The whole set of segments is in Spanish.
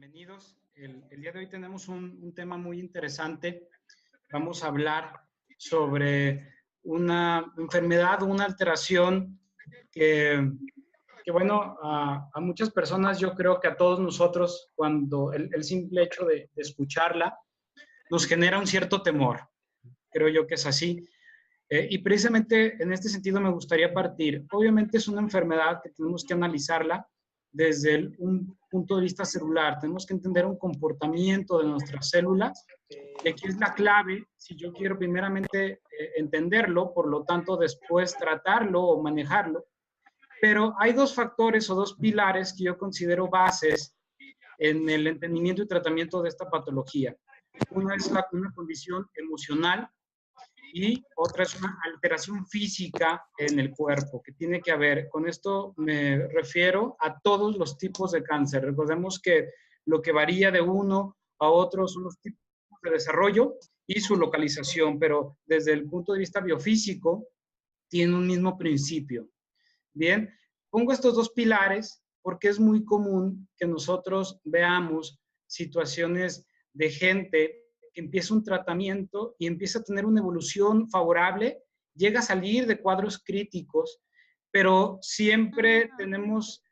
Bienvenidos. El día de hoy tenemos un tema muy interesante. Vamos a hablar sobre una enfermedad, una alteración que bueno, a muchas personas, yo creo que a todos nosotros, cuando el simple hecho de escucharla, nos genera un cierto temor. Creo yo que es así. Y precisamente en este sentido me gustaría partir. Obviamente es una enfermedad que tenemos que analizarla desde un punto de vista celular. Tenemos que entender un comportamiento de nuestras células. Y aquí es la clave, si yo quiero primeramente entenderlo, por lo tanto después tratarlo o manejarlo. Pero hay dos factores o dos pilares que yo considero bases en el entendimiento y tratamiento de esta patología. Una es una condición emocional y otra es una alteración física en el cuerpo que tiene que haber. Con esto me refiero a todos los tipos de cáncer. Recordemos que lo que varía de uno a otro son los tipos de desarrollo y su localización, pero desde el punto de vista biofísico tiene un mismo principio. Bien, pongo estos dos pilares porque es muy común que nosotros veamos situaciones de gente que empieza un tratamiento y empieza a tener una evolución favorable, llega a salir de cuadros críticos, pero siempre tenemos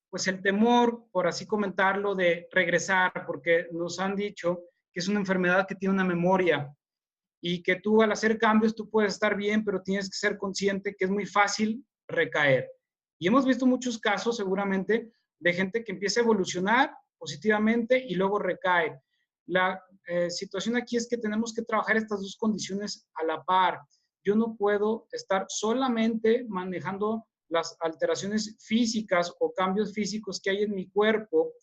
pues el temor, por así comentarlo, de regresar, porque nos han dicho que es una enfermedad que tiene una memoria y que tú al hacer cambios tú puedes estar bien, pero tienes que ser consciente que es muy fácil recaer. Y hemos visto muchos casos seguramente de gente que empieza a evolucionar positivamente y luego recae. La situación aquí es que tenemos que trabajar estas dos condiciones a la par. Yo no puedo estar solamente manejando las alteraciones físicas o cambios físicos que hay en mi cuerpo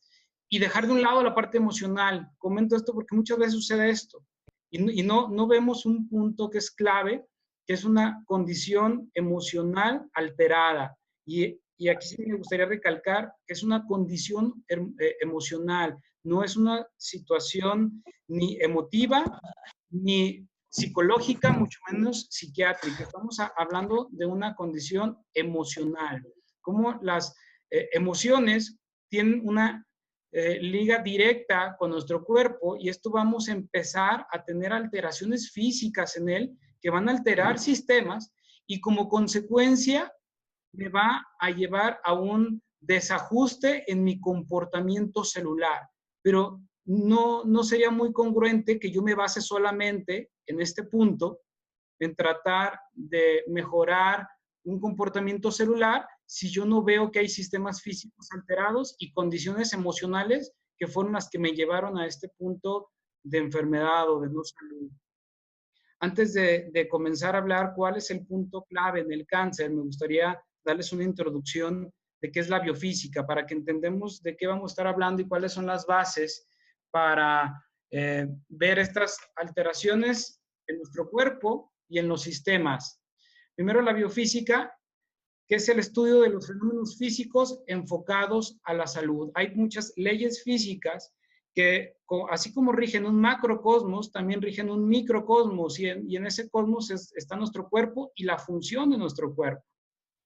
y dejar de un lado la parte emocional. Comento esto porque muchas veces sucede esto y no vemos un punto que es clave, que es una condición emocional alterada. Y aquí sí me gustaría recalcar que es una condición emocional, no es una situación ni emotiva, ni psicológica, mucho menos psiquiátrica. Estamos hablando de una condición emocional. Como las emociones tienen una liga directa con nuestro cuerpo y esto vamos a empezar a tener alteraciones físicas en él que van a alterar sistemas y como consecuencia me va a llevar a un desajuste en mi comportamiento celular. Pero no sería muy congruente que yo me base solamente en este punto, en tratar de mejorar un comportamiento celular si yo no veo que hay sistemas físicos alterados y condiciones emocionales que fueron las que me llevaron a este punto de enfermedad o de no salud. Antes de comenzar a hablar cuál es el punto clave en el cáncer, me gustaría darles una introducción de qué es la biofísica, para que entendamos de qué vamos a estar hablando y cuáles son las bases para ver estas alteraciones en nuestro cuerpo y en los sistemas. Primero, la biofísica, que es el estudio de los fenómenos físicos enfocados a la salud. Hay muchas leyes físicas que, así como rigen un macrocosmos, también rigen un microcosmos, y en ese cosmos está nuestro cuerpo y la función de nuestro cuerpo.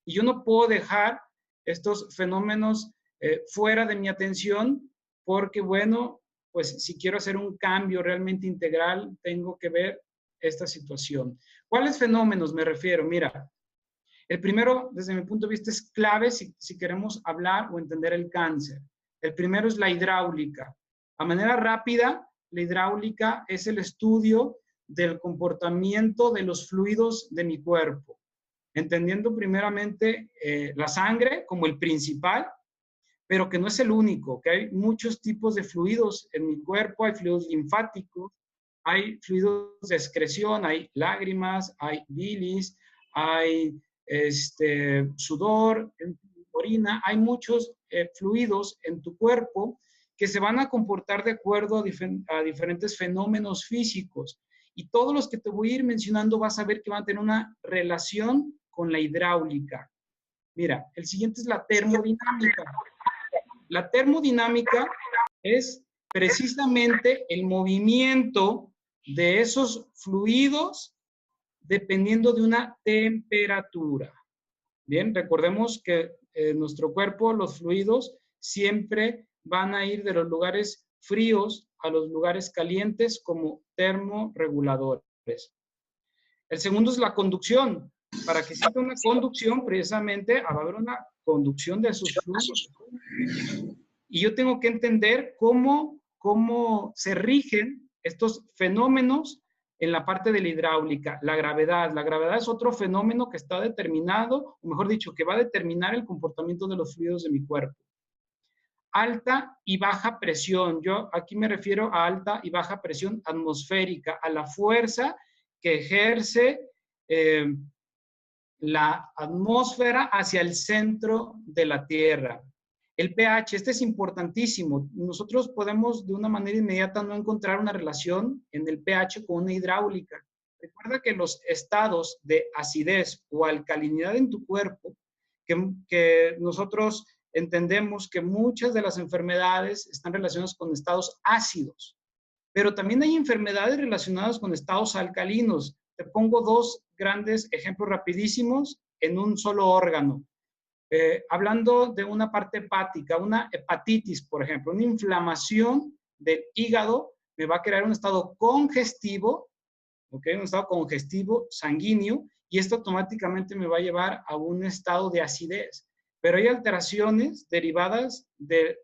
Y yo no puedo dejar estos fenómenos fuera de mi atención porque, bueno, pues si quiero hacer un cambio realmente integral, tengo que ver esta situación. ¿Cuáles fenómenos me refiero? Mira, el primero, desde mi punto de vista, es clave si queremos hablar o entender el cáncer. El primero es la hidráulica. A manera rápida, la hidráulica es el estudio del comportamiento de los fluidos de mi cuerpo, entendiendo primeramente la sangre como el principal, pero que no es el único, que hay muchos tipos de fluidos en mi cuerpo, hay fluidos linfáticos, hay fluidos de excreción, hay lágrimas, hay bilis, hay sudor, orina, hay muchos fluidos en tu cuerpo que se van a comportar de acuerdo a diferentes fenómenos físicos. Y todos los que te voy a ir mencionando vas a ver que van a tener una relación con la hidráulica. Mira, el siguiente es la termodinámica. La termodinámica es precisamente el movimiento de esos fluidos dependiendo de una temperatura. Bien, recordemos que en nuestro cuerpo los fluidos siempre van a ir de los lugares fríos a los lugares calientes como termorreguladores. El segundo es la conducción. Para que exista una conducción, precisamente, va a haber una conducción de sus fluidos. Y yo tengo que entender cómo se rigen estos fenómenos en la parte de la hidráulica. La gravedad. La gravedad es otro fenómeno que está determinado, o mejor dicho, que va a determinar el comportamiento de los fluidos de mi cuerpo. Alta y baja presión. Yo aquí me refiero a alta y baja presión atmosférica, a la fuerza que ejerce la atmósfera hacia el centro de la Tierra. El pH, este es importantísimo. Nosotros podemos de una manera inmediata no encontrar una relación en el pH con una hidráulica. Recuerda que los estados de acidez o alcalinidad en tu cuerpo, que nosotros entendemos que muchas de las enfermedades están relacionadas con estados ácidos, pero también hay enfermedades relacionadas con estados alcalinos. Te pongo dos grandes ejemplos rapidísimos en un solo órgano. Hablando de una parte hepática, una hepatitis, por ejemplo, una inflamación del hígado me va a crear un estado congestivo, ¿ok? Un estado congestivo sanguíneo, y esto automáticamente me va a llevar a un estado de acidez. Pero hay alteraciones derivadas de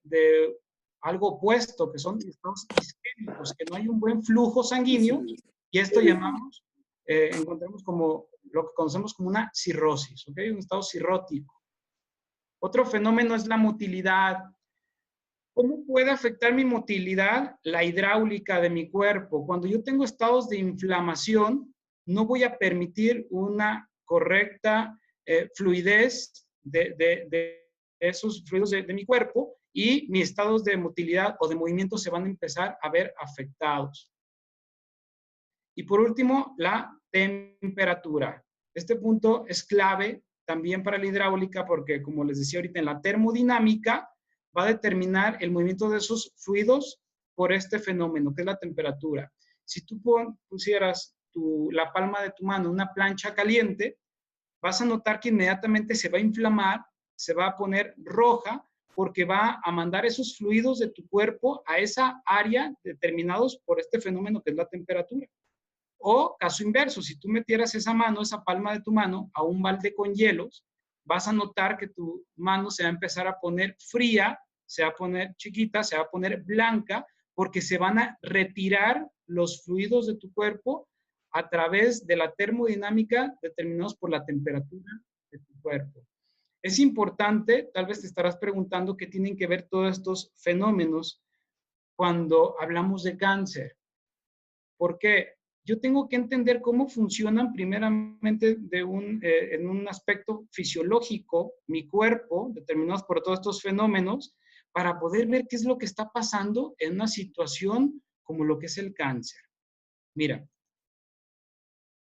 algo opuesto, que son estados isquémicos, que no hay un buen flujo sanguíneo, y esto llamamos, encontramos como lo que conocemos como una cirrosis, ¿ok? Un estado cirrótico. Otro fenómeno es la motilidad. ¿Cómo puede afectar mi motilidad? La hidráulica de mi cuerpo. Cuando yo tengo estados de inflamación, no voy a permitir una correcta fluidez de esos fluidos de mi cuerpo, y mis estados de motilidad o de movimiento se van a empezar a ver afectados. Y por último, la temperatura. Este punto es clave también para la hidráulica porque, como les decía ahorita, en la termodinámica va a determinar el movimiento de esos fluidos por este fenómeno, que es la temperatura. Si tú pusieras la palma de tu mano en una plancha caliente, vas a notar que inmediatamente se va a inflamar, se va a poner roja, porque va a mandar esos fluidos de tu cuerpo a esa área determinados por este fenómeno que es la temperatura. O caso inverso, si tú metieras esa mano, esa palma de tu mano, a un balde con hielos, vas a notar que tu mano se va a empezar a poner fría, se va a poner chiquita, se va a poner blanca, porque se van a retirar los fluidos de tu cuerpo a través de la termodinámica determinados por la temperatura de tu cuerpo. Es importante, tal vez te estarás preguntando qué tienen que ver todos estos fenómenos cuando hablamos de cáncer. ¿Por qué? Yo tengo que entender cómo funcionan primeramente en un aspecto fisiológico, mi cuerpo, determinados por todos estos fenómenos, para poder ver qué es lo que está pasando en una situación como lo que es el cáncer. Mira,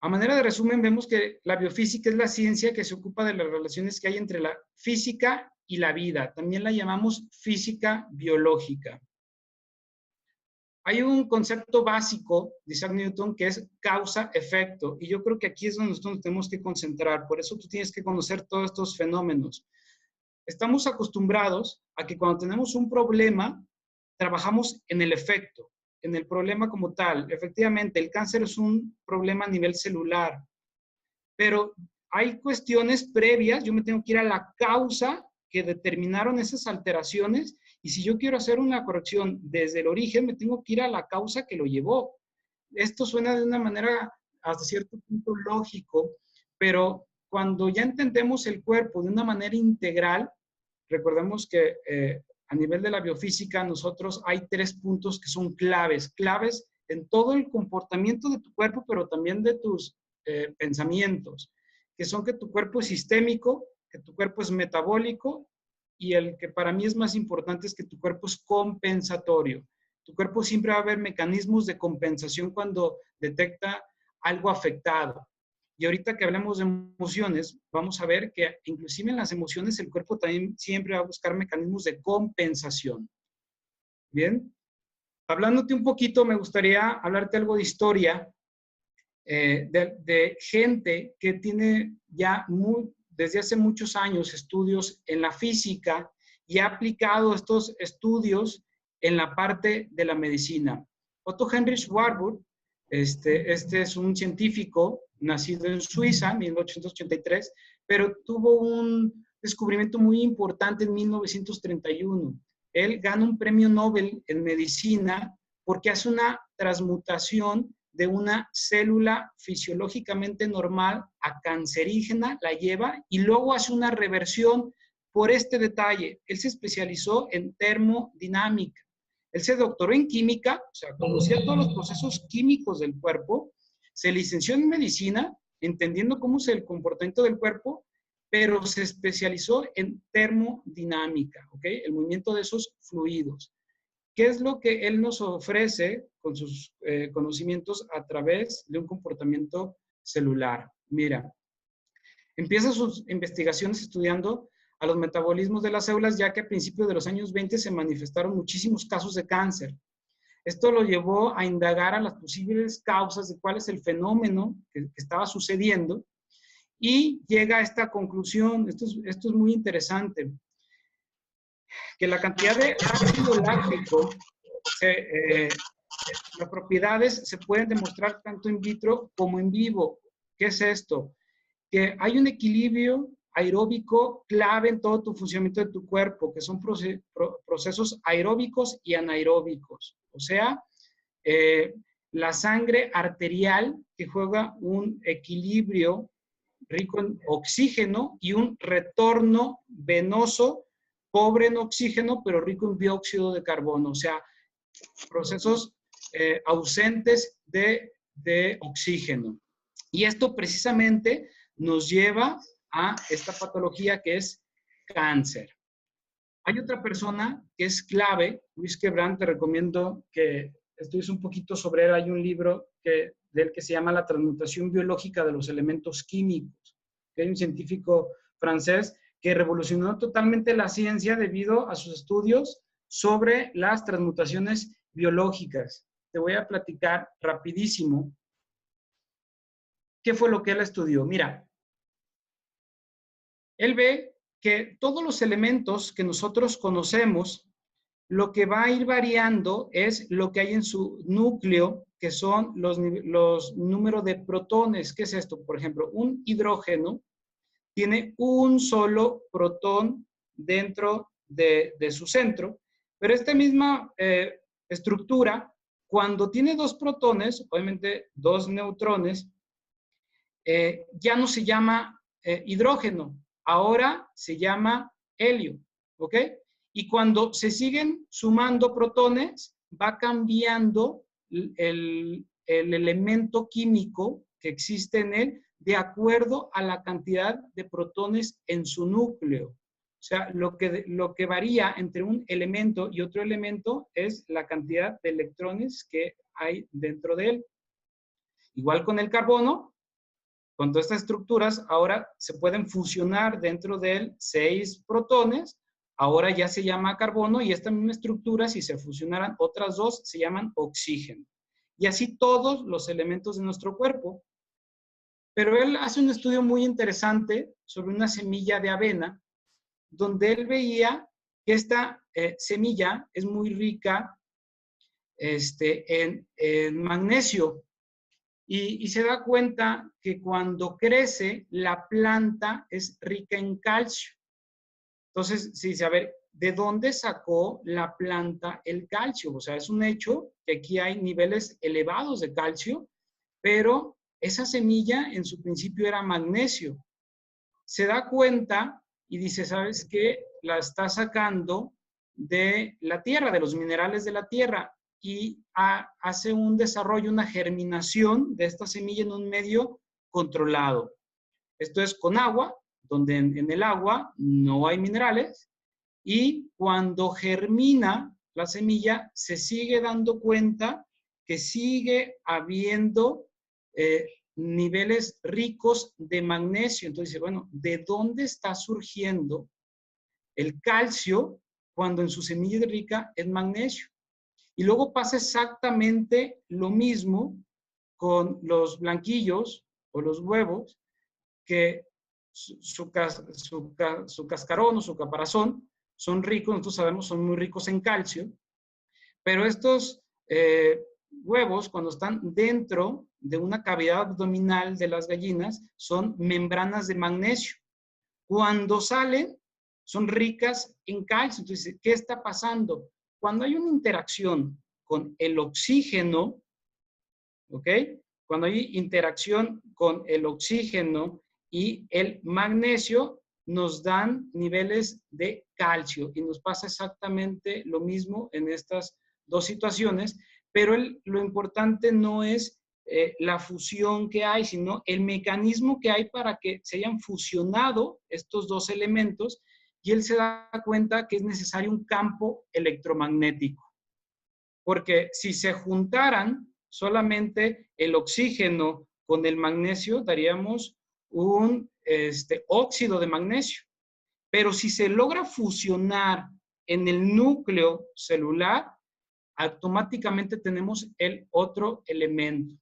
a manera de resumen, vemos que la biofísica es la ciencia que se ocupa de las relaciones que hay entre la física y la vida. También la llamamos física biológica. Hay un concepto básico de Isaac Newton que es causa-efecto, y yo creo que aquí es donde nosotros nos tenemos que concentrar. Por eso tú tienes que conocer todos estos fenómenos. Estamos acostumbrados a que cuando tenemos un problema, trabajamos en el efecto, en el problema como tal. Efectivamente, el cáncer es un problema a nivel celular, pero hay cuestiones previas. Yo me tengo que ir a la causa que determinaron esas alteraciones, y si yo quiero hacer una corrección desde el origen, me tengo que ir a la causa que lo llevó. Esto suena de una manera hasta cierto punto lógico, pero cuando ya entendemos el cuerpo de una manera integral, recordemos que a nivel de la biofísica nosotros hay 3 puntos que son claves en todo el comportamiento de tu cuerpo, pero también de tus pensamientos, que son que tu cuerpo es sistémico, que tu cuerpo es metabólico, y el que para mí es más importante es que tu cuerpo es compensatorio. Tu cuerpo siempre va a haber mecanismos de compensación cuando detecta algo afectado. Y ahorita que hablamos de emociones, vamos a ver que inclusive en las emociones el cuerpo también siempre va a buscar mecanismos de compensación. Bien, hablándote un poquito, me gustaría hablarte algo de historia, de gente que tiene ya desde hace muchos años estudios en la física y ha aplicado estos estudios en la parte de la medicina. Otto Heinrich Warburg, este es un científico nacido en Suiza en 1883, pero tuvo un descubrimiento muy importante en 1931. Él gana un premio Nobel en medicina porque hace una transmutación de una célula fisiológicamente normal a cancerígena, la lleva y luego hace una reversión por este detalle. Él se especializó en termodinámica. Él se doctoró en química, o sea, conocía todos los procesos químicos del cuerpo, se licenció en medicina, entendiendo cómo es el comportamiento del cuerpo, pero se especializó en termodinámica, ¿ok? El movimiento de esos fluidos. ¿Qué es lo que él nos ofrece con sus conocimientos a través de un comportamiento celular? Mira, empieza sus investigaciones estudiando a los metabolismos de las células, ya que a principios de los años 20 se manifestaron muchísimos casos de cáncer. Esto lo llevó a indagar a las posibles causas de cuál es el fenómeno que estaba sucediendo y llega a esta conclusión. Esto es muy interesante, que la cantidad de ácido láctico, las propiedades se pueden demostrar tanto in vitro como en vivo. ¿Qué es esto? Que hay un equilibrio aeróbico clave en todo tu funcionamiento de tu cuerpo, que son procesos aeróbicos y anaeróbicos. O sea, la sangre arterial que juega un equilibrio rico en oxígeno y un retorno venoso pobre en oxígeno, pero rico en dióxido de carbono. O sea, procesos ausentes de oxígeno. Y esto precisamente nos lleva a esta patología que es cáncer. Hay otra persona que es clave, Luis Quebrán, te recomiendo que estudies un poquito sobre él. Hay un libro de él que se llama La transmutación biológica de los elementos químicos. Hay un científico francés que revolucionó totalmente la ciencia debido a sus estudios sobre las transmutaciones biológicas. Te voy a platicar rapidísimo qué fue lo que él estudió. Mira, él ve que todos los elementos que nosotros conocemos, lo que va a ir variando es lo que hay en su núcleo, que son los números de protones. ¿Qué es esto? Por ejemplo, un hidrógeno tiene un solo protón dentro de su centro, pero esta misma estructura, cuando tiene dos protones, obviamente dos neutrones, ya no se llama hidrógeno, ahora se llama helio, ¿ok? Y cuando se siguen sumando protones, va cambiando el elemento químico que existe en él de acuerdo a la cantidad de protones en su núcleo. O sea, lo que varía entre un elemento y otro elemento es la cantidad de electrones que hay dentro de él. Igual con el carbono, con todas estas estructuras, ahora se pueden fusionar dentro de él 6 protones, ahora ya se llama carbono, y esta misma estructura, si se fusionaran otras 2, se llaman oxígeno. Y así todos los elementos de nuestro cuerpo. Pero él hace un estudio muy interesante sobre una semilla de avena, donde él veía que esta semilla es muy rica en magnesio. Y se da cuenta que cuando crece, la planta es rica en calcio. Entonces, se dice, a ver, ¿de dónde sacó la planta el calcio? O sea, es un hecho que aquí hay niveles elevados de calcio, pero esa semilla en su principio era magnesio. Se da cuenta y dice, ¿sabes qué? La está sacando de la tierra, de los minerales de la tierra, y hace un desarrollo, una germinación de esta semilla en un medio controlado. Esto es con agua, donde en el agua no hay minerales, y cuando germina la semilla, se sigue dando cuenta que sigue habiendo niveles ricos de magnesio. Entonces, bueno, ¿de dónde está surgiendo el calcio cuando en su semilla es rica en magnesio? Y luego pasa exactamente lo mismo con los blanquillos o los huevos, que su cascarón o su caparazón son ricos, nosotros sabemos, son muy ricos en calcio, pero estos huevos, cuando están dentro de una cavidad abdominal de las gallinas, son membranas de magnesio. Cuando salen, son ricas en calcio. Entonces, ¿qué está pasando? Cuando hay una interacción con el oxígeno, ¿ok? Cuando hay interacción con el oxígeno y el magnesio, nos dan niveles de calcio y nos pasa exactamente lo mismo en estas dos situaciones, pero lo importante no es la fusión que hay, sino el mecanismo que hay para que se hayan fusionado estos dos elementos, y él se da cuenta que es necesario un campo electromagnético, porque si se juntaran solamente el oxígeno con el magnesio, daríamos un óxido de magnesio. Pero si se logra fusionar en el núcleo celular, automáticamente tenemos el otro elemento.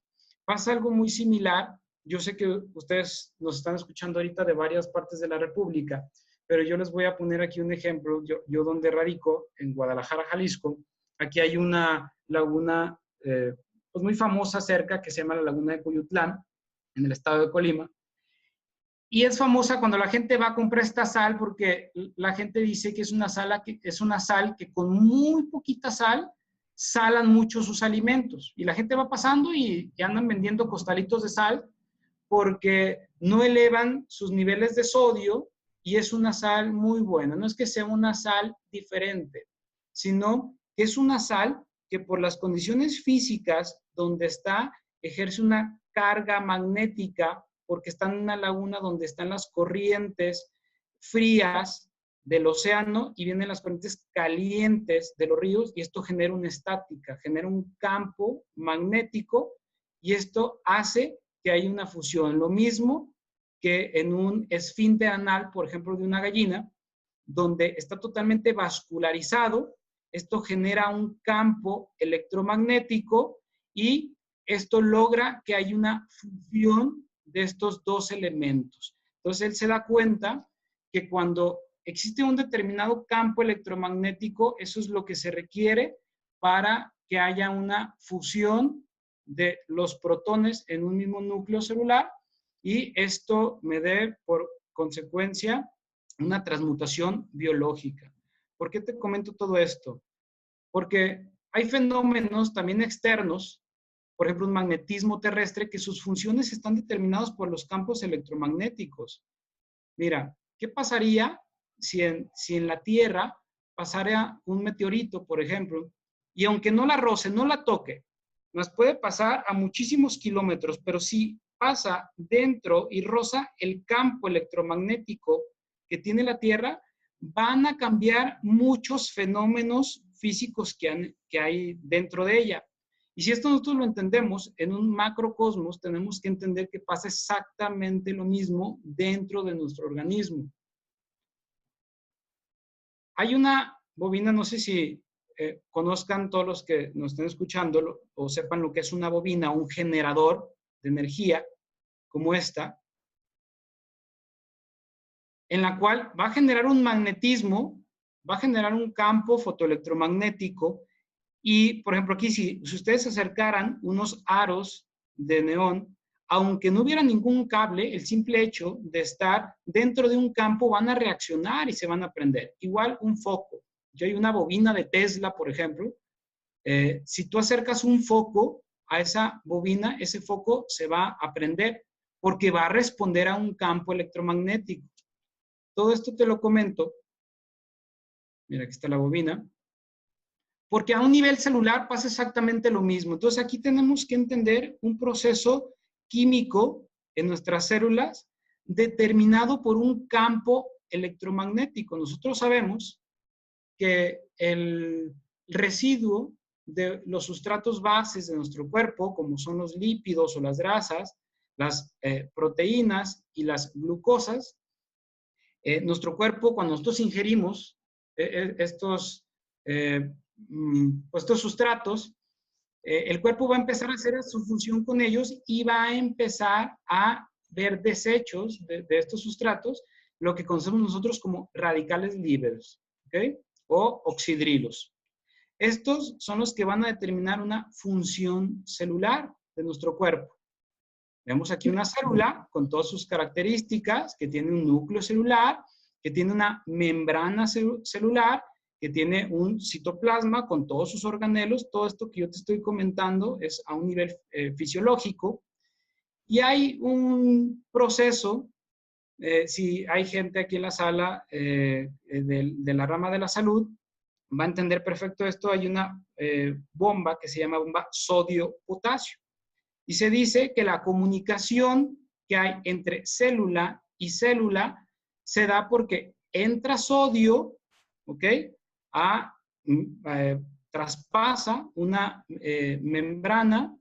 Pasa algo muy similar. Yo sé que ustedes nos están escuchando ahorita de varias partes de la República, pero yo les voy a poner aquí un ejemplo. Yo donde radico, en Guadalajara, Jalisco, aquí hay una laguna pues muy famosa cerca que se llama la Laguna de Cuyutlán, en el estado de Colima. Y es famosa cuando la gente va a comprar esta sal, porque la gente dice que es una sal que con muy poquita sal salan mucho sus alimentos. Y la gente va pasando y andan vendiendo costalitos de sal porque no elevan sus niveles de sodio y es una sal muy buena. No es que sea una sal diferente, sino que es una sal que por las condiciones físicas donde está, ejerce una carga magnética, porque está en una laguna donde están las corrientes frías del océano y vienen las corrientes calientes de los ríos, y esto genera una estática, genera un campo magnético, y esto hace que haya una fusión. Lo mismo que en un esfínter anal, por ejemplo, de una gallina, donde está totalmente vascularizado, esto genera un campo electromagnético y esto logra que haya una fusión de estos dos elementos. Entonces él se da cuenta que cuando existe un determinado campo electromagnético, eso es lo que se requiere para que haya una fusión de los protones en un mismo núcleo celular, y esto me dé por consecuencia una transmutación biológica. ¿Por qué te comento todo esto? Porque hay fenómenos también externos, por ejemplo, un magnetismo terrestre, que sus funciones están determinadas por los campos electromagnéticos. Mira, ¿qué pasaría si en la Tierra pasara un meteorito, por ejemplo, y aunque no la roce, no la toque, nos puede pasar a muchísimos kilómetros, pero si pasa dentro y roza el campo electromagnético que tiene la Tierra, van a cambiar muchos fenómenos físicos que hay dentro de ella. Y si esto nosotros lo entendemos en un macrocosmos, tenemos que entender que pasa exactamente lo mismo dentro de nuestro organismo. Hay una bobina, no sé si conozcan todos los que nos estén escuchando o sepan lo que es una bobina, un generador de energía como esta, en la cual va a generar un magnetismo, va a generar un campo fotoelectromagnético. Y, por ejemplo, aquí, si ustedes acercaran unos aros de neón, aunque no hubiera ningún cable, el simple hecho de estar dentro de un campo van a reaccionar y se van a prender. Igual un foco. Yo hay una bobina de Tesla, por ejemplo. Si tú acercas un foco a esa bobina, ese foco se va a prender porque va a responder a un campo electromagnético. Todo esto te lo comento. Mira, aquí está la bobina. Porque a un nivel celular pasa exactamente lo mismo. Entonces aquí tenemos que entender un proceso químico en nuestras células determinado por un campo electromagnético. Nosotros sabemos que el residuo de los sustratos bases de nuestro cuerpo, como son los lípidos o las grasas, las proteínas y las glucosas, nuestro cuerpo, cuando nosotros ingerimos estos sustratos, el cuerpo va a empezar a hacer su función con ellos y va a empezar a ver desechos de estos sustratos, lo que conocemos nosotros como radicales libres. ¿ok? O oxidrilos. Estos son los que van a determinar una función celular de nuestro cuerpo. Vemos aquí una célula con todas sus características, que tiene un núcleo celular, que tiene una membrana celular, que tiene un citoplasma con todos sus organelos. Todo esto que yo te estoy comentando es a un nivel fisiológico. Y hay un proceso, si hay gente aquí en la sala de la rama de la salud, va a entender perfecto esto. Hay una bomba que se llama bomba sodio-potasio. Y se dice que la comunicación que hay entre célula y célula se da porque entra sodio, ¿ok? Traspasa una membrana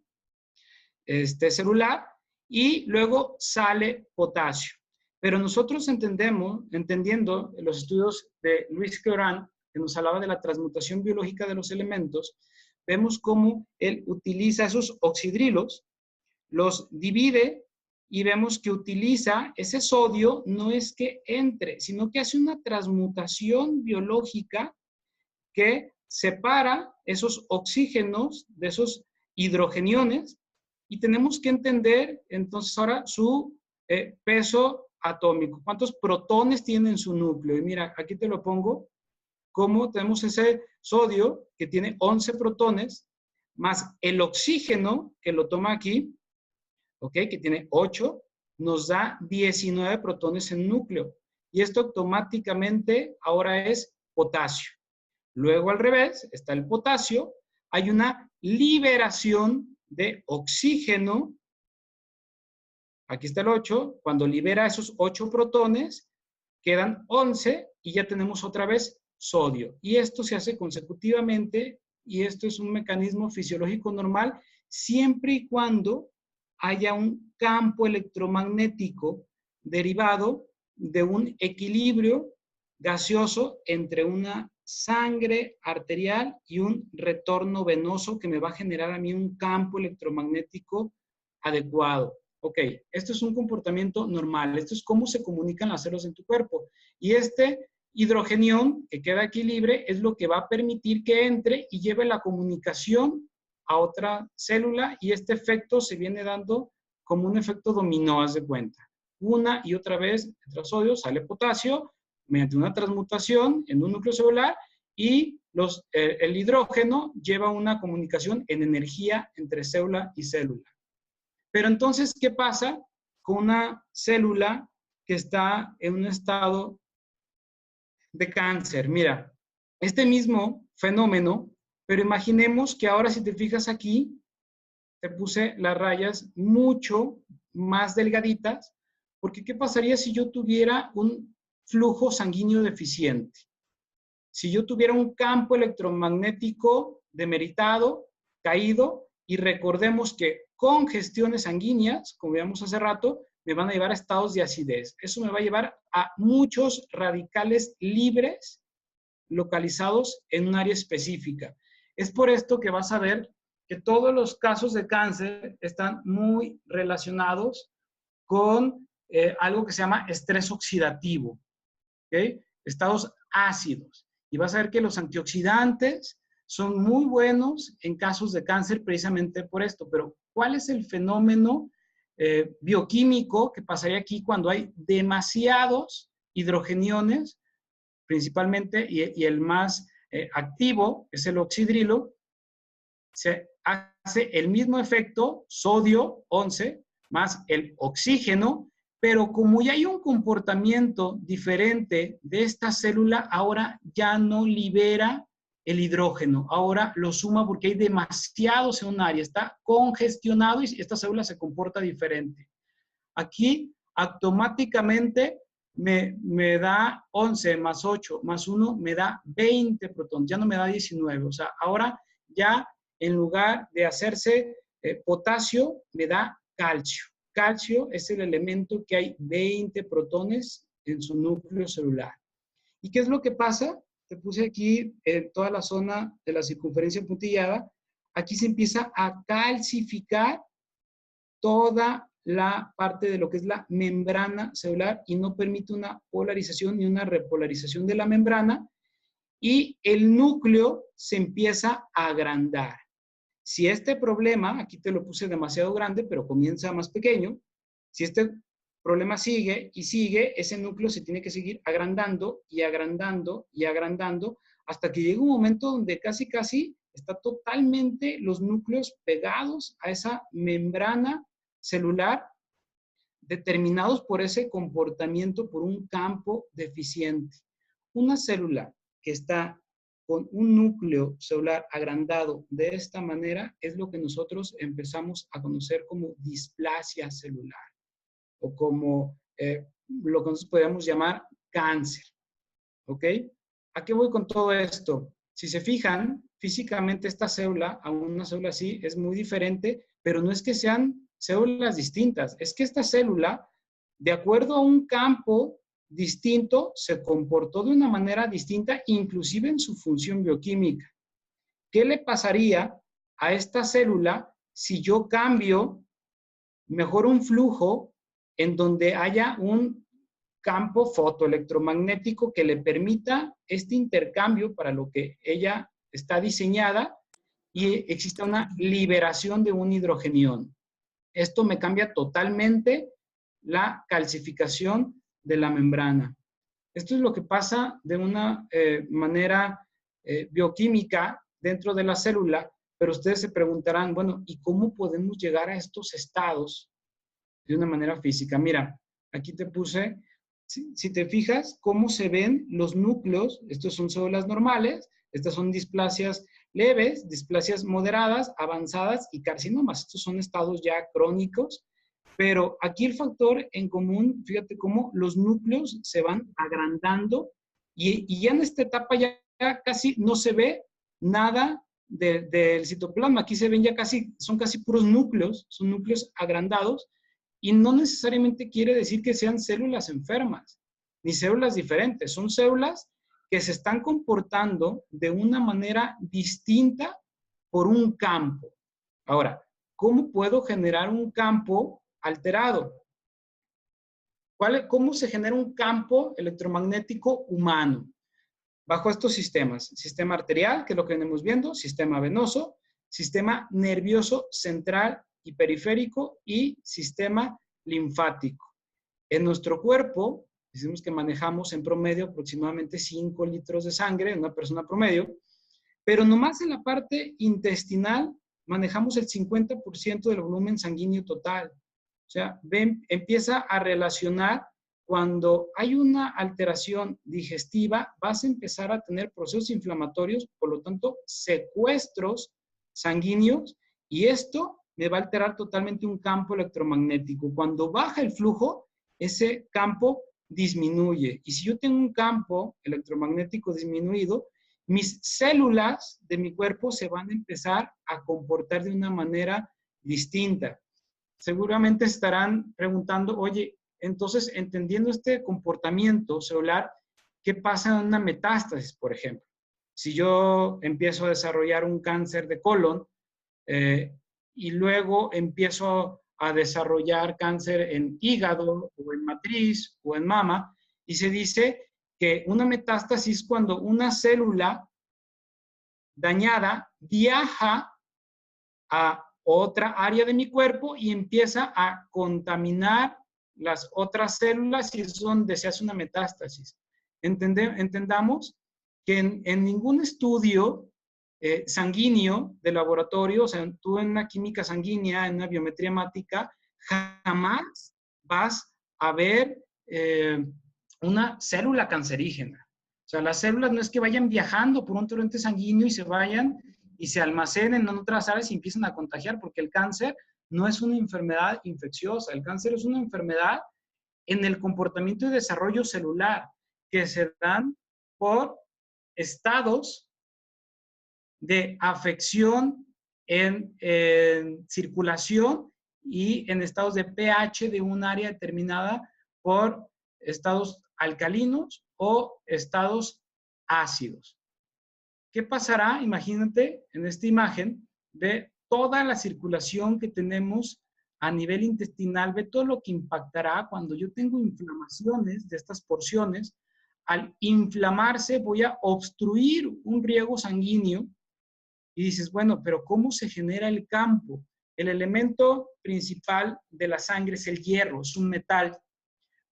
celular y luego sale potasio. Pero nosotros entendiendo los estudios de Luis Cioran, que nos hablaba de la transmutación biológica de los elementos, vemos cómo él utiliza esos oxidrilos, los divide y vemos que utiliza ese sodio, no es que entre, sino que hace una transmutación biológica que separa esos oxígenos de esos hidrogeniones y tenemos que entender entonces ahora su peso atómico, cuántos protones tiene en su núcleo. Y mira, aquí te lo pongo, como tenemos ese sodio que tiene 11 protones, más el oxígeno que lo toma aquí, ¿ok? Que tiene 8, nos da 19 protones en núcleo. Y esto automáticamente ahora es potasio. Luego al revés está el potasio. Hay una liberación de oxígeno. Aquí está el 8. Cuando libera esos 8 protones, quedan 11 y ya tenemos otra vez sodio. Y esto se hace consecutivamente y esto es un mecanismo fisiológico normal siempre y cuando haya un campo electromagnético derivado de un equilibrio gaseoso entre una sangre arterial y un retorno venoso que me va a generar a mí un campo electromagnético adecuado. Ok, esto es un comportamiento normal. Esto es cómo se comunican las células en tu cuerpo. Y este hidrogenión que queda aquí libre es lo que va a permitir que entre y lleve la comunicación a otra célula y este efecto se viene dando como un efecto dominó, haz de cuenta. Una y otra vez entra sodio, sale potasio mediante una transmutación en un núcleo celular y el hidrógeno lleva una comunicación en energía entre célula y célula. Pero entonces, ¿qué pasa con una célula que está en un estado de cáncer? Mira, este mismo fenómeno, pero imaginemos que ahora si te fijas aquí, te puse las rayas mucho más delgaditas, porque ¿qué pasaría si yo tuviera un flujo sanguíneo deficiente? Si yo tuviera un campo electromagnético demeritado, caído, y recordemos que congestiones sanguíneas, como veíamos hace rato, me van a llevar a estados de acidez. Eso me va a llevar a muchos radicales libres localizados en un área específica. Es por esto que vas a ver que todos los casos de cáncer están muy relacionados con algo que se llama estrés oxidativo, ¿ok? Estados ácidos. Y vas a ver que los antioxidantes son muy buenos en casos de cáncer precisamente por esto. Pero, ¿cuál es el fenómeno bioquímico que pasaría aquí cuando hay demasiados hidrogeniones, principalmente, y el más activo es el oxidrilo? Se hace el mismo efecto, sodio 11, más el oxígeno, pero como ya hay un comportamiento diferente de esta célula, ahora ya no libera el hidrógeno, ahora lo suma porque hay demasiados en un área, está congestionado y esta célula se comporta diferente. Aquí automáticamente me da 11 más 8 más 1, me da 20 protones, ya no me da 19. O sea, ahora ya en lugar de hacerse potasio, me da calcio. Calcio es el elemento que hay 20 protones en su núcleo celular. ¿Y qué es lo que pasa? Te puse aquí en toda la zona de la circunferencia puntillada. Aquí se empieza a calcificar toda la parte de lo que es la membrana celular y no permite una polarización ni una repolarización de la membrana. y el núcleo se empieza a agrandar. Si este problema, aquí te lo puse demasiado grande, pero comienza más pequeño, si este problema sigue y sigue, ese núcleo se tiene que seguir agrandando y agrandando y agrandando hasta que llega un momento donde casi está totalmente los núcleos pegados a esa membrana celular, determinados por ese comportamiento, por un campo deficiente. Una célula que está con un núcleo celular agrandado de esta manera es lo que nosotros empezamos a conocer como displasia celular o como lo que nosotros podemos llamar cáncer. ¿Ok? ¿A qué voy con todo esto? Si se fijan, físicamente esta célula, a una célula así, es muy diferente, pero no es que sean células distintas, es que esta célula, de acuerdo a un campo distinto, se comportó de una manera distinta, inclusive en su función bioquímica. ¿Qué le pasaría a esta célula si yo cambio mejor un flujo en donde haya un campo fotoelectromagnético que le permita este intercambio para lo que ella está diseñada y existe una liberación de un hidrogenión? Esto me cambia totalmente la calcificación de la membrana. Esto es lo que pasa de una manera bioquímica dentro de la célula, pero ustedes se preguntarán, bueno, ¿y cómo podemos llegar a estos estados de una manera física? Mira, aquí te puse, si te fijas, cómo se ven los núcleos. Estos son células normales, estas son displasias leves, displasias moderadas, avanzadas y carcinomas. Estos son estados ya crónicos, pero aquí el factor en común, fíjate cómo los núcleos se van agrandando y ya en esta etapa ya casi no se ve nada del citoplasma. Aquí se ven ya son casi puros núcleos, son núcleos agrandados, y no necesariamente quiere decir que sean células enfermas, ni células diferentes. Son células que se están comportando de una manera distinta por un campo. Ahora, ¿cómo puedo generar un campo alterado? ¿Cómo se genera un campo electromagnético humano? Bajo estos sistemas: sistema arterial, que es lo que venimos viendo, sistema venoso, sistema nervioso central y periférico y sistema linfático. En nuestro cuerpo, decimos que manejamos en promedio aproximadamente 5 litros de sangre en una persona promedio, pero nomás en la parte intestinal manejamos el 50% del volumen sanguíneo total. O sea, empieza a relacionar. Cuando hay una alteración digestiva, vas a empezar a tener procesos inflamatorios, por lo tanto, secuestros sanguíneos, y esto me va a alterar totalmente un campo electromagnético. Cuando baja el flujo, ese campo disminuye. Y si yo tengo un campo electromagnético disminuido, mis células de mi cuerpo se van a empezar a comportar de una manera distinta. Seguramente estarán preguntando, oye, entonces, entendiendo este comportamiento celular, ¿qué pasa en una metástasis, por ejemplo? Si yo empiezo a desarrollar un cáncer de colon y luego empiezo a desarrollar cáncer en hígado o en matriz o en mama, y se dice que una metástasis es cuando una célula dañada viaja a otra área de mi cuerpo y empieza a contaminar las otras células, y es donde se hace una metástasis. Entendamos que en ningún estudio sanguíneo de laboratorio, o sea, tú en una química sanguínea, en una biometría hemática, jamás vas a ver una célula cancerígena. O sea, las células no es que vayan viajando por un torrente sanguíneo y se vayan y se almacenen en otras áreas y empiezan a contagiar, porque el cáncer no es una enfermedad infecciosa. El cáncer es una enfermedad en el comportamiento y desarrollo celular que se dan por estados de afección en circulación y en estados de pH de un área determinada por estados alcalinos o estados ácidos. ¿Qué pasará? Imagínate en esta imagen, ve toda la circulación que tenemos a nivel intestinal, ve todo lo que impactará cuando yo tengo inflamaciones de estas porciones al inflamarse voy a obstruir un riego sanguíneo. Y dices, bueno, pero ¿cómo se genera el campo? El elemento principal de la sangre es el hierro, es un metal.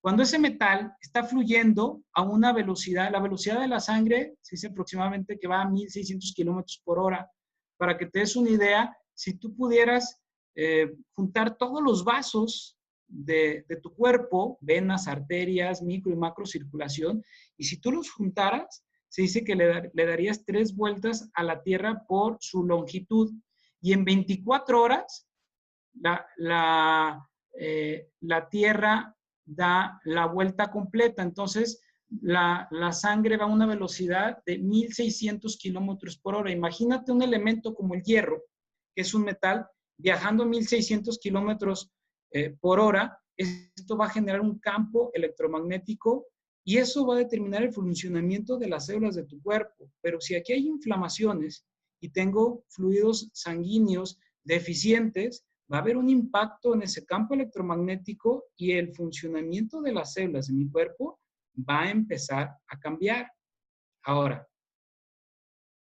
Cuando ese metal está fluyendo a una velocidad, la velocidad de la sangre se dice aproximadamente que va a 1600 kilómetros por hora. Para que te des una idea, si tú pudieras juntar todos los vasos de tu cuerpo, venas, arterias, micro y macro circulación, y si tú los juntaras, se dice que le darías 3 vueltas a la Tierra por su longitud. Y en 24 horas, la Tierra da la vuelta completa. Entonces, la sangre va a una velocidad de 1600 kilómetros por hora. Imagínate un elemento como el hierro, que es un metal, viajando 1600 kilómetros por hora. Esto va a generar un campo electromagnético y eso va a determinar el funcionamiento de las células de tu cuerpo. Pero si aquí hay inflamaciones y tengo fluidos sanguíneos deficientes, va a haber un impacto en ese campo electromagnético y el funcionamiento de las células de mi cuerpo va a empezar a cambiar. Ahora,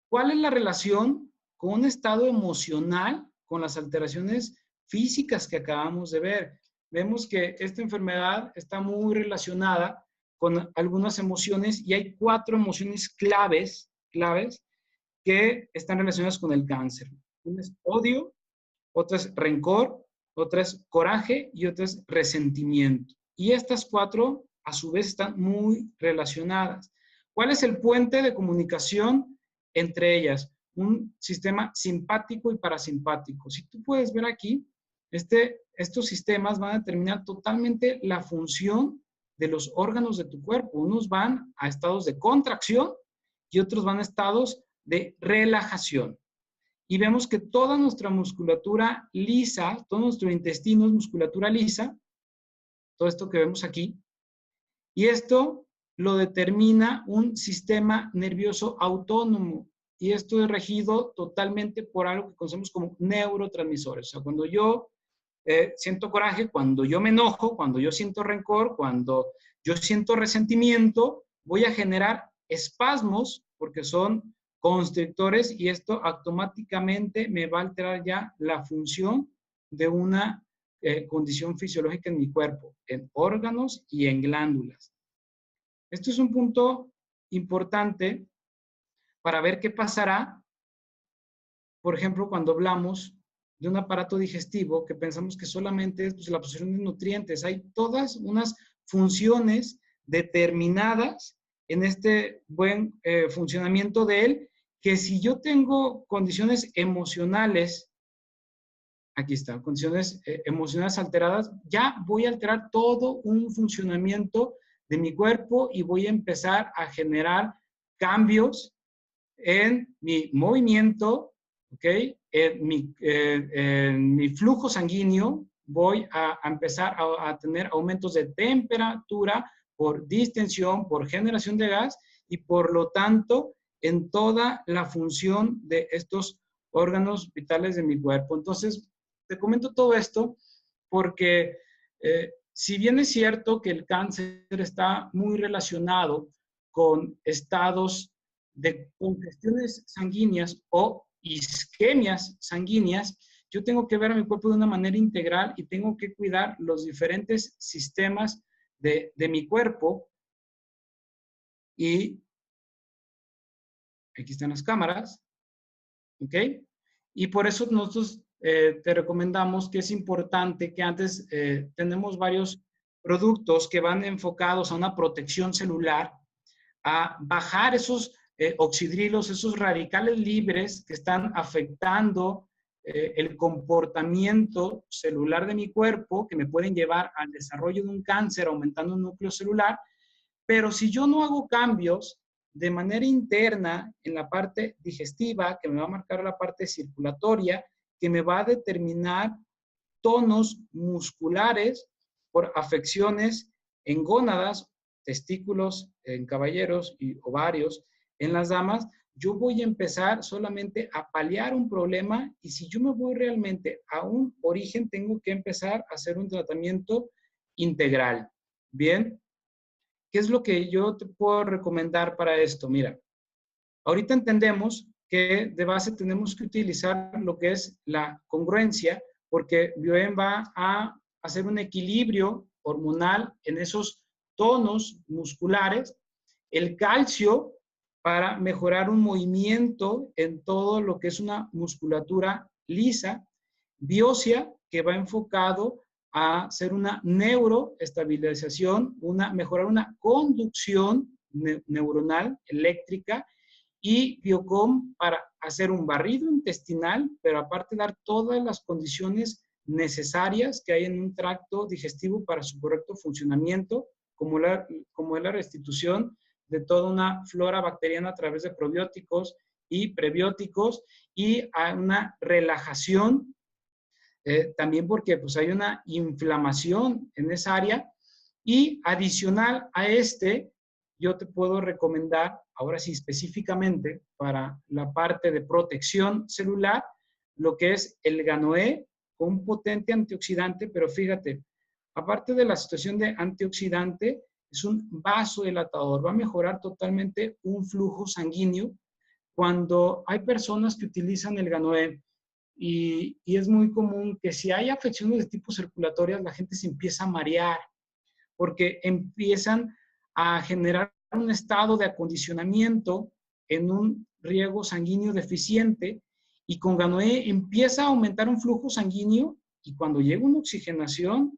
¿cuál es la relación con un estado emocional, con las alteraciones físicas que acabamos de ver? Vemos que esta enfermedad está muy relacionada con algunas emociones y hay 4 emociones claves que están relacionadas con el cáncer. Una es odio, otra es rencor, otra es coraje y otra es resentimiento. Y estas 4 a su vez están muy relacionadas. ¿Cuál es el puente de comunicación entre ellas? Un sistema simpático y parasimpático. Si tú puedes ver aquí, estos sistemas van a determinar totalmente la función de los órganos de tu cuerpo. Unos van a estados de contracción y otros van a estados de relajación. Y vemos que toda nuestra musculatura lisa, todo nuestro intestino es musculatura lisa, todo esto que vemos aquí, y esto lo determina un sistema nervioso autónomo, y esto es regido totalmente por algo que conocemos como neurotransmisores. O sea, cuando yo siento coraje, cuando yo me enojo, cuando yo siento rencor, cuando yo siento resentimiento, voy a generar espasmos porque son constrictores y esto automáticamente me va a alterar ya la función de una condición fisiológica en mi cuerpo, en órganos y en glándulas. Esto es un punto importante para ver qué pasará, por ejemplo, cuando hablamos de un aparato digestivo que pensamos que solamente es pues, la absorción de nutrientes. Hay todas unas funciones determinadas en este buen funcionamiento de él, que si yo tengo condiciones emocionales, aquí está, condiciones emocionales alteradas, ya voy a alterar todo un funcionamiento de mi cuerpo y voy a empezar a generar cambios en mi movimiento, ¿ok? En mi flujo sanguíneo, voy a empezar a tener aumentos de temperatura por distensión, por generación de gas y por lo tanto en toda la función de estos órganos vitales de mi cuerpo. Entonces, te comento todo esto porque si bien es cierto que el cáncer está muy relacionado con estados de congestiones sanguíneas o isquemias sanguíneas, yo tengo que ver a mi cuerpo de una manera integral y tengo que cuidar los diferentes sistemas de mi cuerpo. Y aquí están las cámaras, ¿ok? Y por eso nosotros te recomendamos que es importante que antes tenemos varios productos que van enfocados a una protección celular, a bajar esos oxidrilos, esos radicales libres que están afectando el comportamiento celular de mi cuerpo, que me pueden llevar al desarrollo de un cáncer, aumentando un núcleo celular. Pero si yo no hago cambios de manera interna en la parte digestiva, que me va a marcar la parte circulatoria, que me va a determinar tonos musculares por afecciones en gónadas, testículos en caballeros y ovarios en las damas, yo voy a empezar solamente a paliar un problema y si yo me voy realmente a un origen, tengo que empezar a hacer un tratamiento integral. Bien, ¿qué es lo que yo te puedo recomendar para esto? Mira, ahorita entendemos que de base tenemos que utilizar lo que es la congruencia, porque Bioen va a hacer un equilibrio hormonal en esos tonos musculares, el calcio para mejorar un movimiento en todo lo que es una musculatura lisa, Biosia, que va enfocado a hacer una neuroestabilización, mejorar una conducción neuronal eléctrica, y Biocom para hacer un barrido intestinal, pero aparte dar todas las condiciones necesarias que hay en un tracto digestivo para su correcto funcionamiento, como es la restitución de toda una flora bacteriana a través de probióticos y prebióticos, y a una relajación, también porque pues, hay una inflamación en esa área. Y adicional a yo te puedo recomendar, ahora sí específicamente para la parte de protección celular, lo que es el Ganoé con un potente antioxidante, pero fíjate, aparte de la situación de antioxidante, es un vasodilatador, va a mejorar totalmente un flujo sanguíneo. Cuando hay personas que utilizan el Ganoé, y es muy común que si hay afecciones de tipo circulatorias, la gente se empieza a marear, porque empiezan a generar un estado de acondicionamiento en un riego sanguíneo deficiente, y con Ganoé empieza a aumentar un flujo sanguíneo, y cuando llega una oxigenación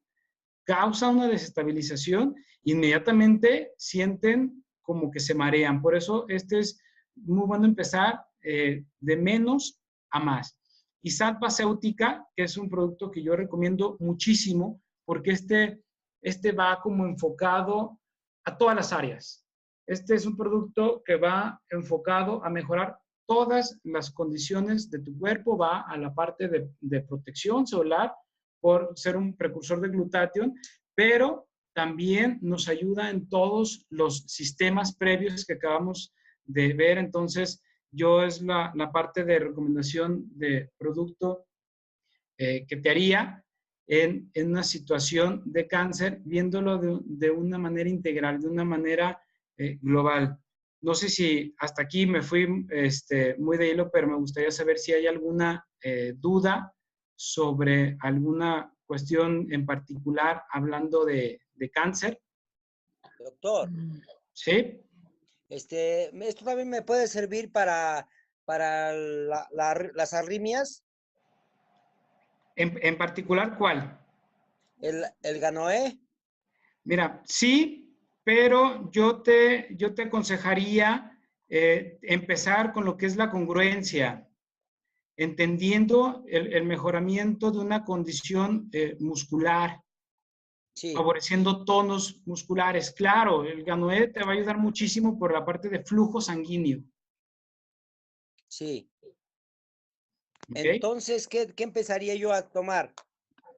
causa una desestabilización, inmediatamente sienten como que se marean. Por eso es muy bueno empezar de menos a más. Y SAT Baséutica, que es un producto que yo recomiendo muchísimo, porque este va como enfocado a todas las áreas. Este es un producto que va enfocado a mejorar todas las condiciones de tu cuerpo, va a la parte de protección celular por ser un precursor de glutatión, pero también nos ayuda en todos los sistemas previos que acabamos de ver. Entonces, yo es la parte de recomendación de producto que te haría en una situación de cáncer, viéndolo de una manera integral, de una manera global. No sé si hasta aquí me fui muy de hilo, pero me gustaría saber si hay alguna duda sobre alguna cuestión en particular hablando de cáncer. Doctor, ¿Sí? ¿esto también me puede servir para las arritmias? En particular, ¿cuál? ¿El Ganoé? Mira, sí, pero yo te aconsejaría empezar con lo que es la congruencia, entendiendo el mejoramiento de una condición muscular, Sí, favoreciendo tonos musculares. Claro, el Ganoé te va a ayudar muchísimo por la parte de flujo sanguíneo. sí. ¿Ok? Entonces, ¿qué empezaría yo a tomar?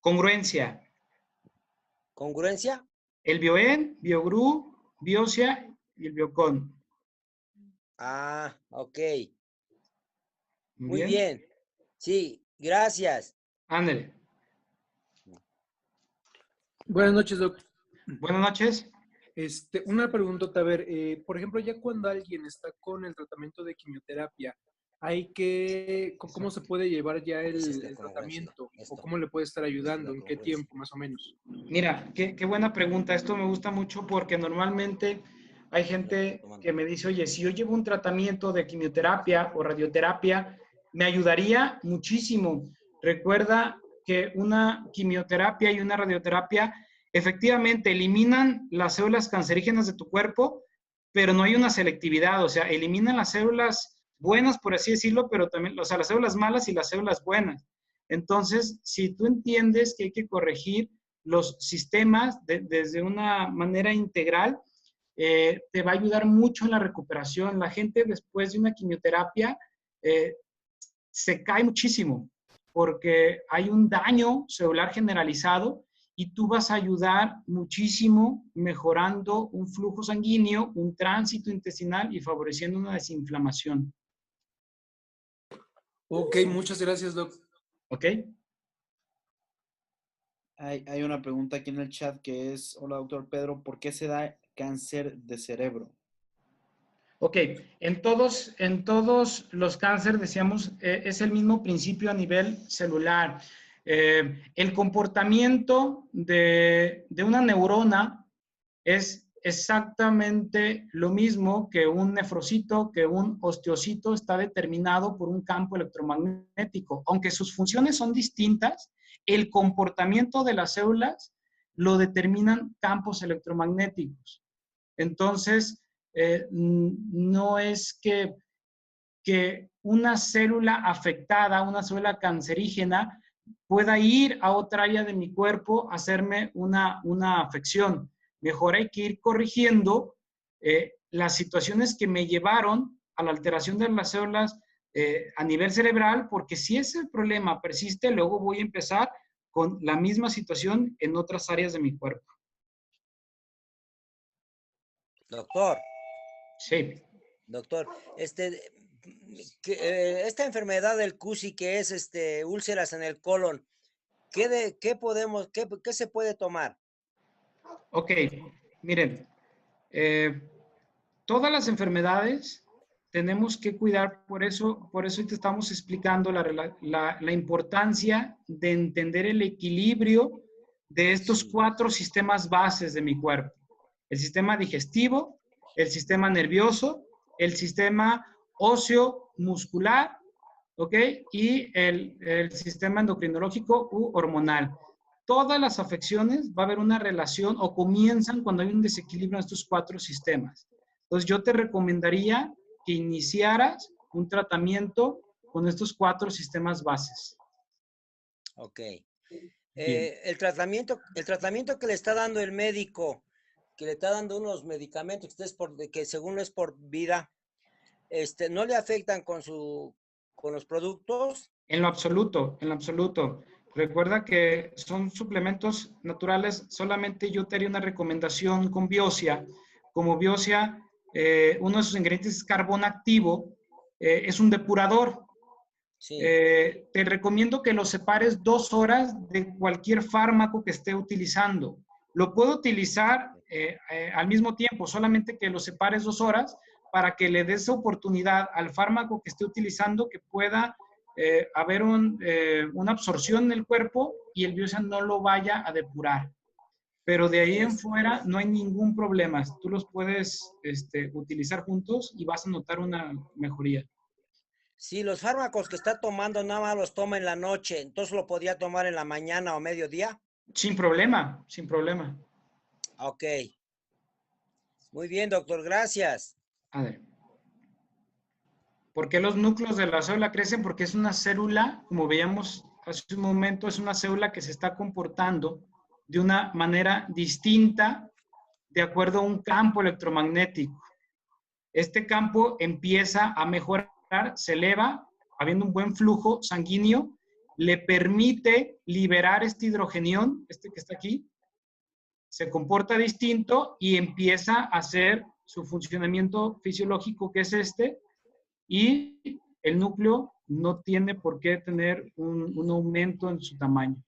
Congruencia. ¿Congruencia? El Bioen, Biogru, Biosia y el Biocon. Ah, ok. Muy Muy bien. bien. Sí, gracias. Ándale. Buenas noches, Doc. Buenas noches. Una preguntota, a ver, por ejemplo, ya cuando alguien está con el tratamiento de quimioterapia, ¿cómo se puede llevar ya Esa es la el congruencia. tratamiento? ¿O Esto cómo le puede estar es la ayudando? ¿En qué congruencia. tiempo, más o menos? Mira, qué buena pregunta. Esto me gusta mucho porque normalmente hay Es lo que estoy gente tomando. que me dice, oye, si yo llevo un tratamiento de quimioterapia o radioterapia, me ayudaría muchísimo. Recuerda que una quimioterapia y una radioterapia efectivamente eliminan las células cancerígenas de tu cuerpo, pero no hay una selectividad, o sea, eliminan las células buenas, por así decirlo, pero también, o sea, las células malas y las células buenas. Entonces, si tú entiendes que hay que corregir los sistemas desde una manera integral, te va a ayudar mucho en la recuperación. La gente después de una quimioterapia se cae muchísimo porque hay un daño celular generalizado, y tú vas a ayudar muchísimo mejorando un flujo sanguíneo, un tránsito intestinal y favoreciendo una desinflamación. Ok, muchas gracias, Doc. ¿Ok? Hay una pregunta aquí en el chat que es, hola doctor Pedro, ¿por qué se da cáncer de cerebro? Ok, en todos los cánceres, decíamos, es el mismo principio a nivel celular. El comportamiento de una neurona es exactamente lo mismo que un nefrocito, que un osteocito, está determinado por un campo electromagnético. Aunque sus funciones son distintas, el comportamiento de las células lo determinan campos electromagnéticos. Entonces, no es que una célula afectada, una célula cancerígena, pueda ir a otra área de mi cuerpo a hacerme una afección. Mejor hay que ir corrigiendo las situaciones que me llevaron a la alteración de las células a nivel cerebral, porque si ese problema persiste, luego voy a empezar con la misma situación en otras áreas de mi cuerpo. Doctor, Sí. doctor, esta enfermedad del CUSI, que es úlceras en el colon, ¿qué se puede tomar? Ok, miren, todas las enfermedades tenemos que cuidar, por eso te estamos explicando la importancia de entender el equilibrio de estos 4 sistemas bases de mi cuerpo. El sistema digestivo, el sistema nervioso, el sistema óseo muscular, ¿ok? Y el sistema endocrinológico u hormonal. Todas las afecciones va a haber una relación o comienzan cuando hay un desequilibrio en estos 4 sistemas. Entonces, yo te recomendaría que iniciaras un tratamiento con estos 4 sistemas bases. Ok. El tratamiento que le está dando el médico, que le está dando unos medicamentos que según es por vida, ¿no le afectan con los productos? En lo absoluto, en lo absoluto. Recuerda que son suplementos naturales. Solamente yo te haría una recomendación con Biosia. Como Biosia, uno de sus ingredientes es carbón activo, es un depurador. Sí. Te recomiendo que lo separes 2 horas de cualquier fármaco que esté utilizando. Lo puedo utilizar al mismo tiempo, solamente que lo separes 2 horas para que le des oportunidad al fármaco que esté utilizando que pueda haber una absorción en el cuerpo y el Biosia no lo vaya a depurar. Pero de ahí en fuera no hay ningún problema. Tú los puedes utilizar juntos y vas a notar una mejoría. Sí, los fármacos que está tomando nada más los toma en la noche, entonces lo podía tomar en la mañana o mediodía. Sin problema, sin problema. Ok. Muy bien, doctor, gracias. A ver. ¿Por qué los núcleos de la célula crecen? Porque es una célula, como veíamos hace un momento, es una célula que se está comportando de una manera distinta de acuerdo a un campo electromagnético. Este campo empieza a mejorar, se eleva, habiendo un buen flujo sanguíneo, le permite liberar este hidrogenión, este que está aquí, se comporta distinto y empieza a hacer su funcionamiento fisiológico, que es y el núcleo no tiene por qué tener un aumento en su tamaño.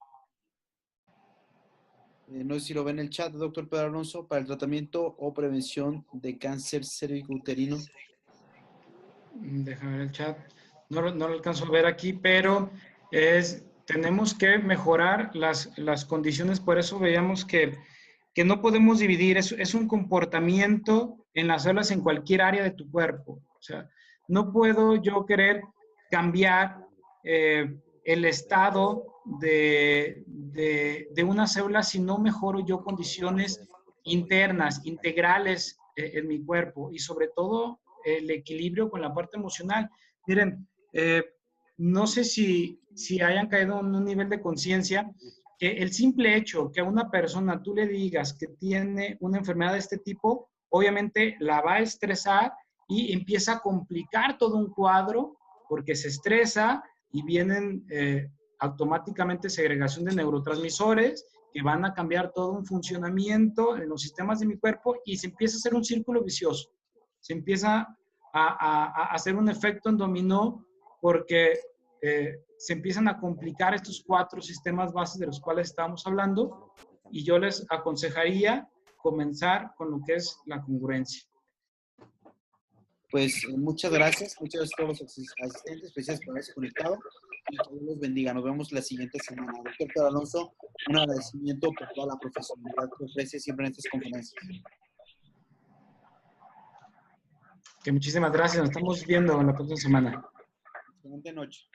No sé si lo ve en el chat, doctor Pedro Alonso, para el tratamiento o prevención de cáncer cervicouterino. Déjame ver el chat. No lo alcanzo a ver aquí, pero tenemos que mejorar las condiciones. Por eso veíamos que no podemos dividir. Es un comportamiento en las células en cualquier área de tu cuerpo. O sea, no puedo yo querer cambiar el estado de una célula si no mejoro yo condiciones internas, integrales en mi cuerpo y sobre todo el equilibrio con la parte emocional. Miren, no sé si hayan caído en un nivel de conciencia que el simple hecho que a una persona tú le digas que tiene una enfermedad de este tipo, obviamente la va a estresar y empieza a complicar todo un cuadro porque se estresa y vienen automáticamente segregación de neurotransmisores que van a cambiar todo un funcionamiento en los sistemas de mi cuerpo y se empieza a hacer un círculo vicioso. Se empieza a hacer un efecto en dominó porque se empiezan a complicar estos 4 sistemas bases de los cuales estábamos hablando, y yo les aconsejaría comenzar con lo que es la congruencia. Pues muchas gracias a todos los asistentes, gracias por haberse conectado y que Dios los bendiga. Nos vemos la siguiente semana. Doctor Pedro Alonso, un agradecimiento por toda la profesionalidad que ofrece siempre en estas conferencias. Que muchísimas gracias. Nos estamos viendo en la próxima semana. Excelente noche.